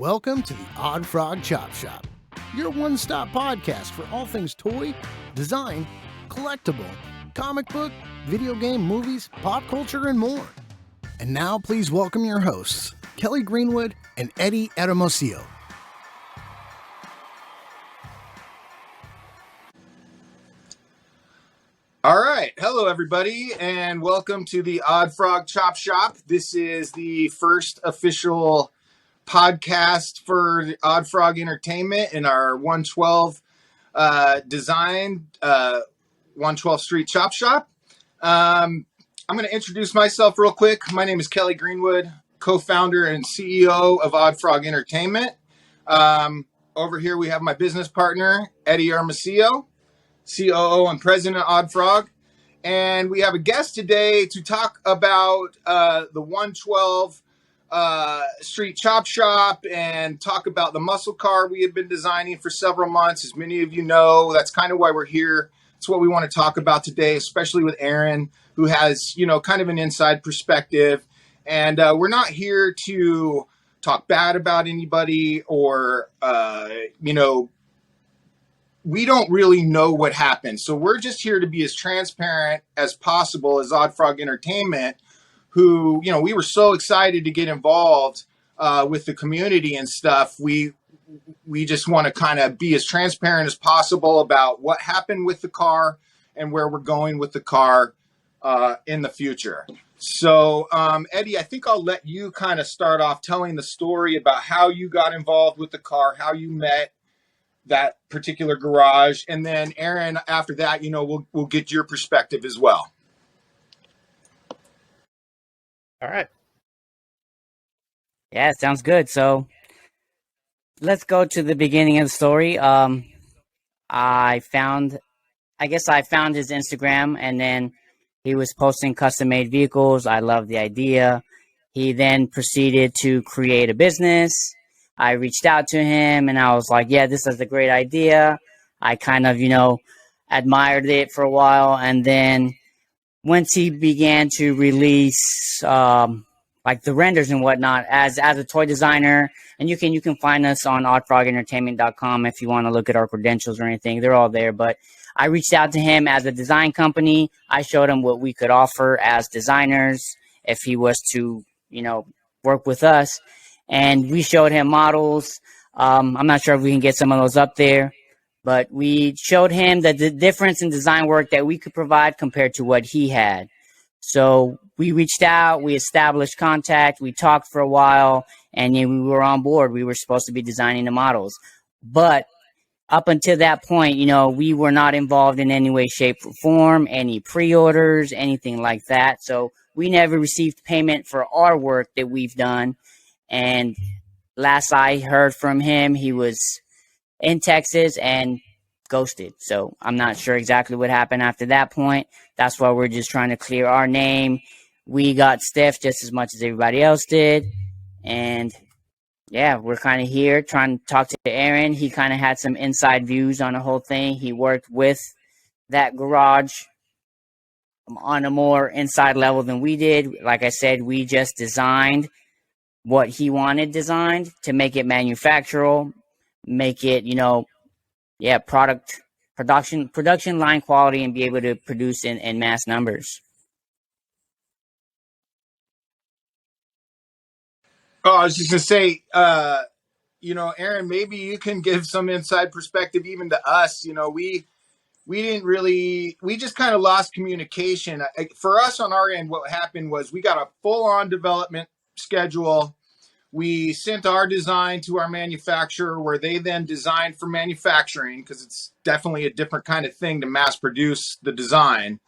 Welcome to the Oddfrog Chop Shop, your one-stop podcast for all things toy, design, collectible, comic book, video game, movies, pop culture, and more. And now please welcome your hosts, Kelly Greenwood and Eddie Hermosillo. All right. Hello, everybody, and welcome to the Oddfrog Chop Shop. This is the first official podcast for Oddfrog Entertainment in our 112 design, 112th Street Chop Shop. I'm going to introduce myself real quick. My name is Kelly Greenwood, co-founder and CEO of Oddfrog Entertainment. Over here we have my business partner, Eddie Hermosillo, COO and President of Oddfrog. And we have a guest today to talk about the 112 Street Chop Shop and talk about the muscle car we have been designing for several months. As many of you know, that's kind of why we're here. It's what we want to talk about today, especially with Aaron, who has, kind of an inside perspective. And we're not here to talk bad about anybody or, we don't really know what happened. So we're just here to be as transparent as possible as Oddfrog Entertainment, who, we were so excited to get involved with the community and stuff. We just want to kind of be as transparent as possible about what happened with the car and where we're going with the car in the future. So, Eddie, I think I'll let you kind of start off telling the story about how you got involved with the car, how you met that particular garage. And then Aaron, after that, we'll get your perspective as well. All right. Yeah, sounds good. So let's go to the beginning of the story. I found his Instagram, and then he was posting custom-made vehicles. I loved the idea. He then proceeded to create a business. I reached out to him, and I was like, yeah, this is a great idea. I kind of, admired it for a while, and then once he began to release like the renders and whatnot as a toy designer, and you can find us on oddfrogentertainment.com if you want to look at our credentials or anything. They're all there. But I reached out to him as a design company. I showed him what we could offer as designers if he was to, work with us. And we showed him models. I'm not sure if we can get some of those up there. But we showed him the difference in design work that we could provide compared to what he had. So we reached out, we established contact, we talked for a while, and we were on board. We were supposed to be designing the models. But up until that point, we were not involved in any way, shape, or form, any pre-orders, anything like that. So we never received payment for our work that we've done. And last I heard from him, he was in Texas and ghosted. So I'm not sure exactly what happened after that point. That's why we're just trying to clear our name. We got stiff just as much as everybody else did. And yeah, we're kind of here trying to talk to Aaron. He kind of had some inside views on the whole thing. He worked with that garage on a more inside level than we did. Like I said, we just designed what he wanted designed to make it manufacturable, make it, production line quality, and be able to produce in mass numbers. Oh, I was just going to say, Aaron, maybe you can give some inside perspective even to us. We just kind of lost communication. For us on our end, what happened was we got a full-on development schedule. We sent our design to our manufacturer where they then designed for manufacturing, because it's definitely a different kind of thing to mass produce the design.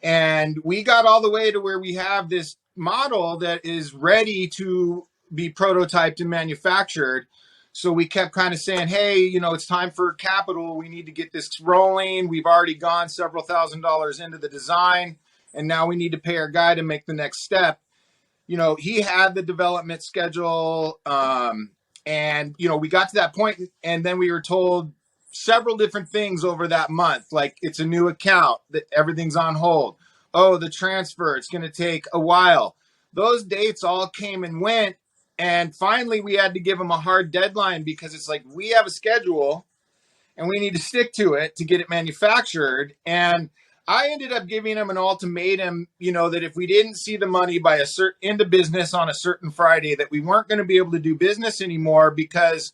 And we got all the way to where we have this model that is ready to be prototyped and manufactured. So we kept kind of saying, hey, it's time for capital. We need to get this rolling. We've already gone several $1,000s into the design, and now we need to pay our guy to make the next step. He had the development schedule, and, we got to that point, and then we were told several different things over that month. Like, it's a new account, that everything's on hold. Oh, the transfer, it's going to take a while. Those dates all came and went, And finally, we had to give him a hard deadline because it's like, we have a schedule and we need to stick to it to get it manufactured. And I ended up giving him an ultimatum, that if we didn't see the money by into business on a certain Friday, that we weren't going to be able to do business anymore, because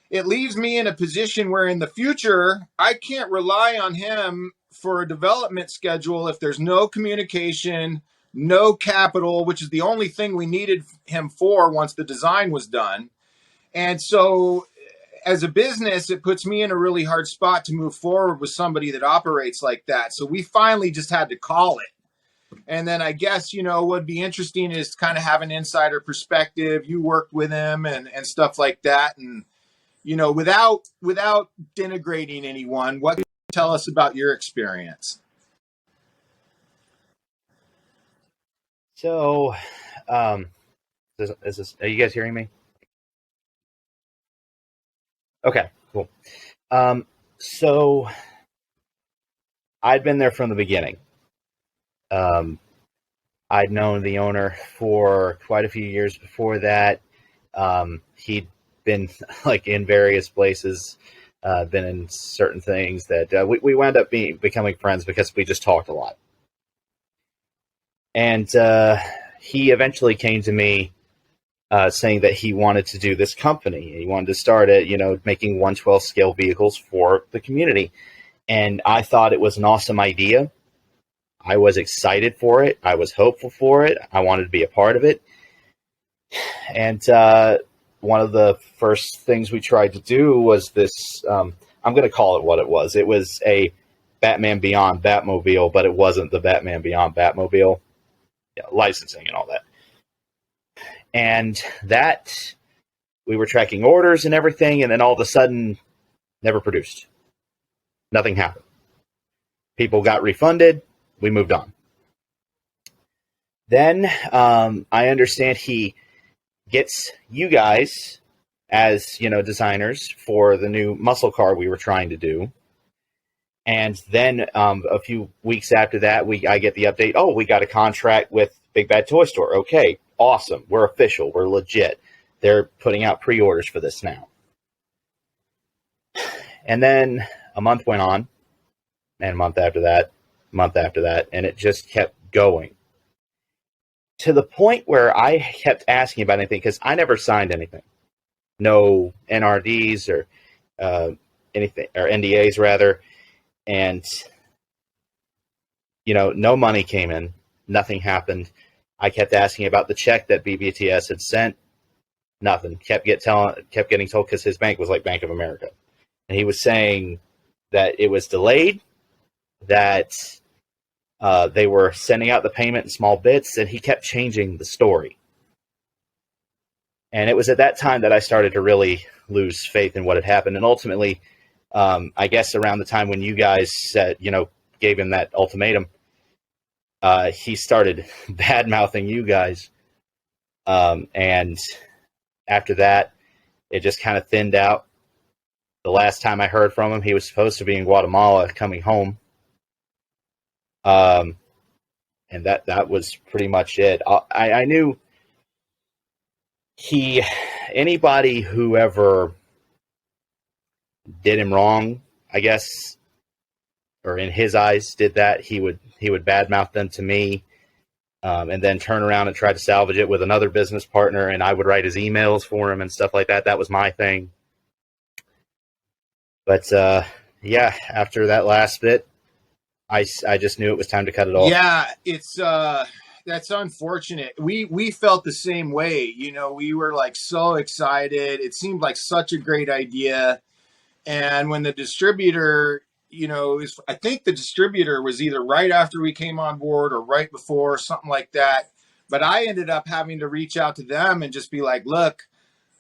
it leaves me in a position where in the future, I can't rely on him for a development schedule if there's no communication, no capital, which is the only thing we needed him for once the design was done. And so as a business, it puts me in a really hard spot to move forward with somebody that operates like that. So we finally just had to call it. And then I guess, what would be interesting is to kind of have an insider perspective. You worked with him and stuff like that. And, without denigrating anyone, what can you tell us about your experience? So, are you guys hearing me? Okay, cool. So I'd been there from the beginning. I'd known the owner for quite a few years before that. He'd been in various places, been in certain things that we wound up becoming friends because we just talked a lot. And he eventually came to me saying that he wanted to do this company. He wanted to start it, making 1/12 scale vehicles for the community. And I thought it was an awesome idea. I was excited for it. I was hopeful for it. I wanted to be a part of it. And one of the first things we tried to do was this, I'm going to call it what it was. It was a Batman Beyond Batmobile, but it wasn't the Batman Beyond Batmobile. Licensing and all that. And that, we were tracking orders and everything, and then all of a sudden, never produced. Nothing happened. People got refunded. We moved on. Then I understand he gets you guys as, designers for the new muscle car we were trying to do. And then a few weeks after that, I get the update, we got a contract with Big Bad Toy Store. Okay, awesome. We're official. We're legit. They're putting out pre-orders for this now. And then a month went on, and a month after that, and it just kept going. To the point where I kept asking about anything, because I never signed anything. No NRDs or anything, or NDAs rather. And, no money came in. Nothing happened. I kept asking about the check that BBTS had sent. Nothing. Kept getting told, because his bank was like Bank of America. And he was saying that it was delayed, that they were sending out the payment in small bits, and he kept changing the story. And it was at that time that I started to really lose faith in what had happened. And ultimately, I guess around the time when you guys said, gave him that ultimatum, he started bad-mouthing you guys. And after that, it just kind of thinned out. The last time I heard from him, he was supposed to be in Guatemala coming home. And that was pretty much it. I knew anybody who ever did him wrong, I guess, or in his eyes did that, he would badmouth them to me, and then turn around and try to salvage it with another business partner, and I would write his emails for him and stuff like that. That was my thing. But after that last bit, I just knew it was time to cut it off. Yeah, it's that's unfortunate. We felt the same way. We were so excited. It seemed like such a great idea. And when the distributor, I think the distributor was either right after we came on board or right before, something like that. But I ended up having to reach out to them and just be like, look,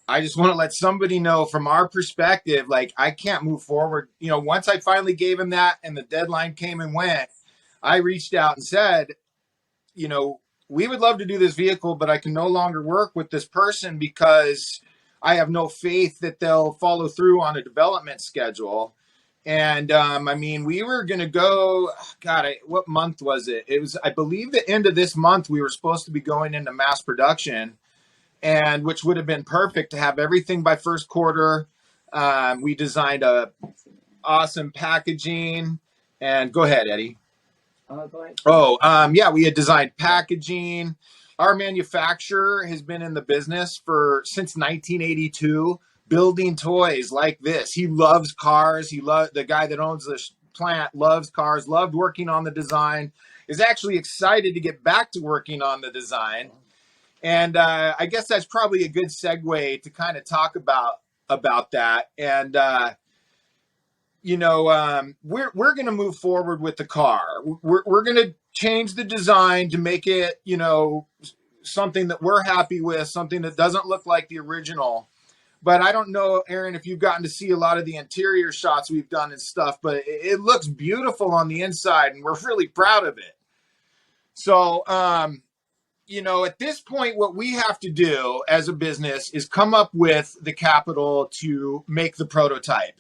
I just want to let somebody know from our perspective, I can't move forward. Once I finally gave him that and the deadline came and went, I reached out and said, we would love to do this vehicle, but I can no longer work with this person because I have no faith that they'll follow through on a development schedule. And we were going to go, what month was it? It was, I believe, the end of this month, we were supposed to be going into mass production. and which would have been perfect to have everything by first quarter. We designed a awesome packaging, and go ahead, Eddie. Go ahead. Yeah, we had designed packaging. Our manufacturer has been in the business since 1982, building toys like this. He loves cars. The guy that owns the plant loves cars, loved working on the design, is actually excited to get back to working on the design. And I guess that's probably a good segue to kind of talk about that. And we're going to move forward with the car. We're going to change the design to make it, something that we're happy with, something that doesn't look like the original. But I don't know, Aaron, if you've gotten to see a lot of the interior shots we've done and stuff, but it looks beautiful on the inside, and we're really proud of it. So, at this point, what we have to do as a business is come up with the capital to make the prototype.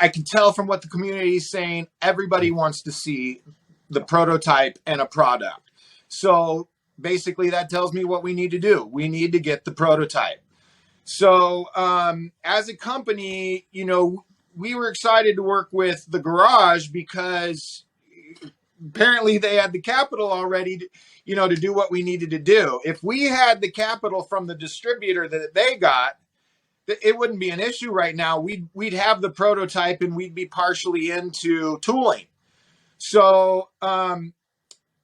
I can tell from what the community is saying, everybody wants to see the prototype and a product. So basically that tells me what we need to do. We need to get the prototype. So as a company, we were excited to work with the garage because apparently they had the capital already to do what we needed to do. If we had the capital from the distributor that they got, it wouldn't be an issue right now. We'd have the prototype and we'd be partially into tooling. So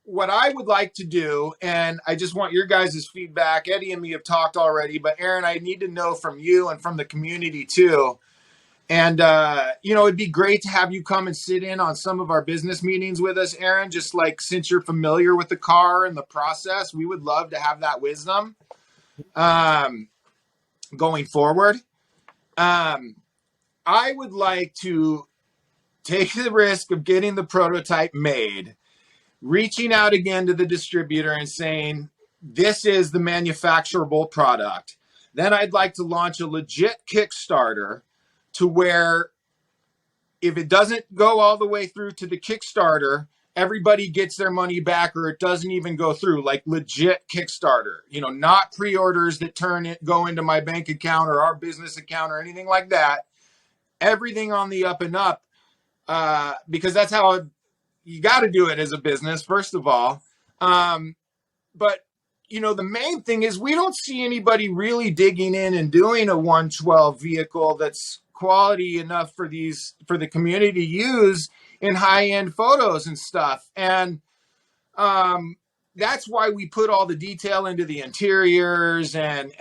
what I would like to do, and I just want your guys' feedback. Eddie and me have talked already, but Aaron, I need to know from you and from the community too. And, it'd be great to have you come and sit in on some of our business meetings with us, Aaron, just like since you're familiar with the car and the process, we would love to have that wisdom going forward. I would like to take the risk of getting the prototype made, reaching out again to the distributor and saying, this is the manufacturable product. Then I'd like to launch a legit Kickstarter to where if it doesn't go all the way through to the Kickstarter, everybody gets their money back, or it doesn't even go through, like legit Kickstarter, not pre-orders that go into my bank account or our business account or anything like that. Everything on the up and up, because that's how you got to do it as a business, first of all. But the main thing is we don't see anybody really digging in and doing a 112 vehicle that's quality enough for the community to use in high-end photos and stuff. And that's why we put all the detail into the interiors and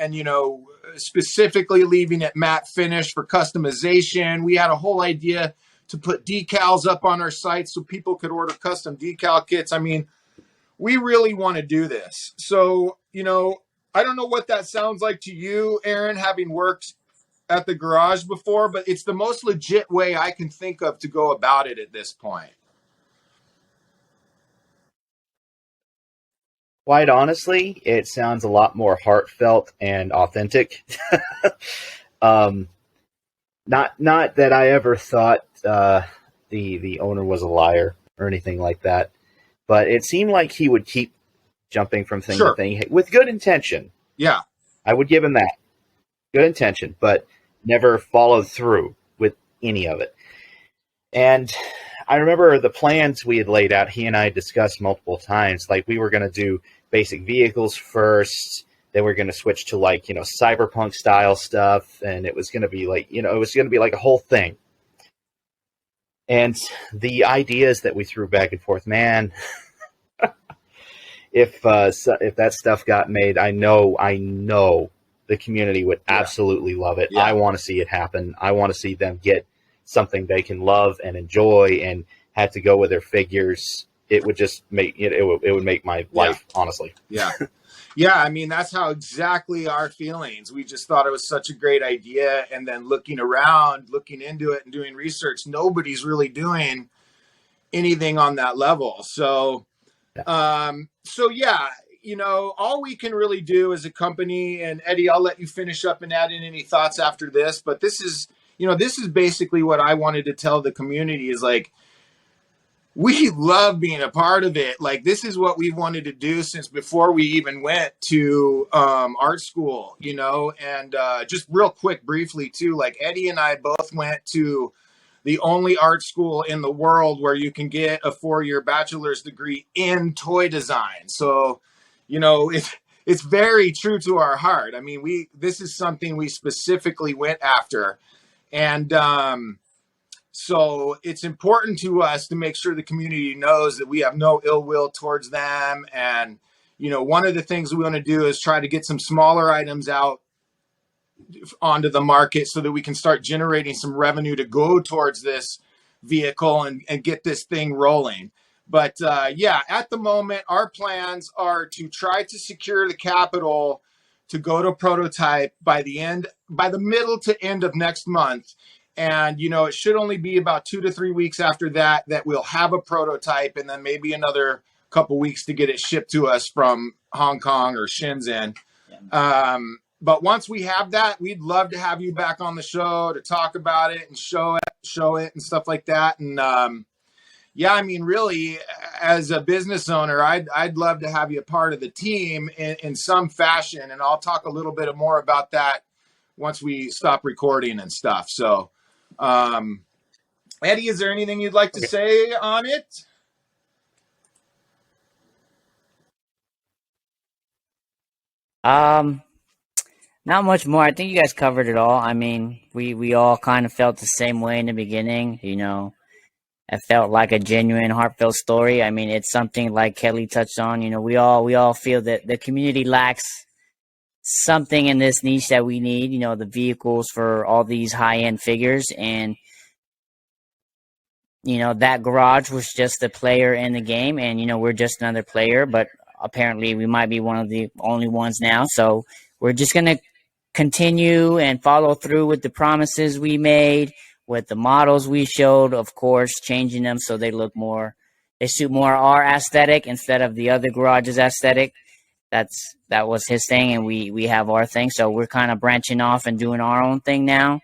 specifically leaving it matte finish for customization. We had a whole idea to put decals up on our site so people could order custom decal kits. I mean, we really want to do this. So, I don't know what that sounds like to you, Aaron, having worked at the garage before, but it's the most legit way I can think of to go about it at this point. Quite honestly, it sounds a lot more heartfelt and authentic. Not that I ever thought the owner was a liar or anything like that, but it seemed like he would keep jumping from thing to thing with good intention. Yeah, I would give him that. Good intention, but never followed through with any of it. And I remember the plans we had laid out, he and I discussed multiple times, like we were going to do basic vehicles first, then we're going to switch to cyberpunk style stuff, and it was going to be like a whole thing. And the ideas that we threw back and forth, man, if that stuff got made, I know the community would absolutely love it. Yeah. I want to see it happen. I want to see them get something they can love and enjoy, and had to go with their figures. It would just make it would make my life, honestly. Yeah. Yeah. I mean, that's how exactly our feelings. We just thought it was such a great idea. And then looking around, looking into it and doing research, nobody's really doing anything on that level. So, all we can really do as a company, and Eddie, I'll let you finish up and add in any thoughts after this, but this is basically what I wanted to tell the community is like, We love being a part of it. Like, this is what we wanted to do since before we even went to art school, you know. And just real quick, briefly too, like Eddie and I both went to the only art school in the world where you can get a 4-year bachelor's degree in toy design. So, you know, it's very true to our heart. I mean, this is something we specifically went after. And so it's important to us to make sure the community knows that we have no ill will towards them. And, you know, one of the things we want to do is try to get some smaller items out onto the market so that we can start generating some revenue to go towards this vehicle and get this thing rolling. But yeah, at the moment, our plans are to try to secure the capital to go to prototype by the middle to end of next month. And, you know, it should only be about 2 to 3 weeks after that we'll have a prototype, and then maybe another couple weeks to get it shipped to us from Hong Kong or Shenzhen. Yeah. But once we have that, we'd love to have you back on the show to talk about it and show it and stuff like that. And yeah, I mean, really, as a business owner, I'd love to have you a part of the team in some fashion. And I'll talk a little bit more about that once we stop recording and stuff. So, Eddie, is there anything you'd like to say on it? Not much more. I think you guys covered it all. I mean, we all kind of felt the same way in the beginning. You know, it felt like a genuine, heartfelt story. I mean, it's something like Kelly touched on. You know, we all feel that the community lacks something in this niche that we need. You know, the vehicles for all these high-end figures, and you know, that garage was just a player in the game, and you know, we're just another player. But apparently, we might be one of the only ones now. So we're just gonna continue and follow through with the promises we made, with the models we showed, of course, changing them so they suit more our aesthetic instead of the other garage's aesthetic. That was his thing, and we have our thing. So we're kind of branching off and doing our own thing now.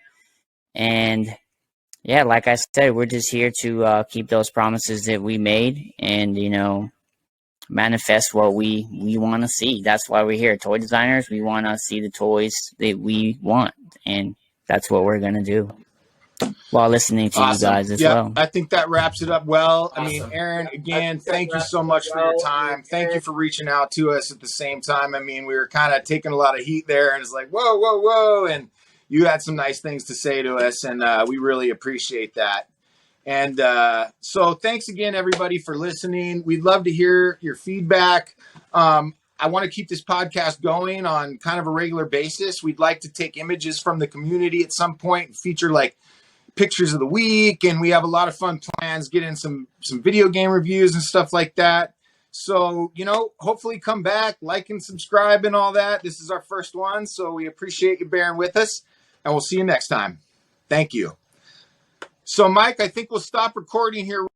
And yeah, like I said, we're just here to keep those promises that we made, and you know, manifest what we want to see. That's why we're here, toy designers. We want to see the toys that we want, and that's what we're gonna do while listening to you guys as well. I think that wraps it up well. Awesome. I mean, Aaron, again, thank you so much for your time. Thank you for reaching out to us at the same time. I mean, we were kind of taking a lot of heat there, and it's like, whoa, and you had some nice things to say to us, and we really appreciate that. And so thanks again, everybody, for listening. We'd love to hear your feedback. I want to keep this podcast going on kind of a regular basis. We'd like to take images from the community at some point and feature like pictures of the week. And we have a lot of fun plans, get in some video game reviews and stuff like that. So, you know, hopefully come back, like and subscribe and all that. This is our first one, so we appreciate you bearing with us, and we'll see you next time. Thank you. So, Mike, I think we'll stop recording here.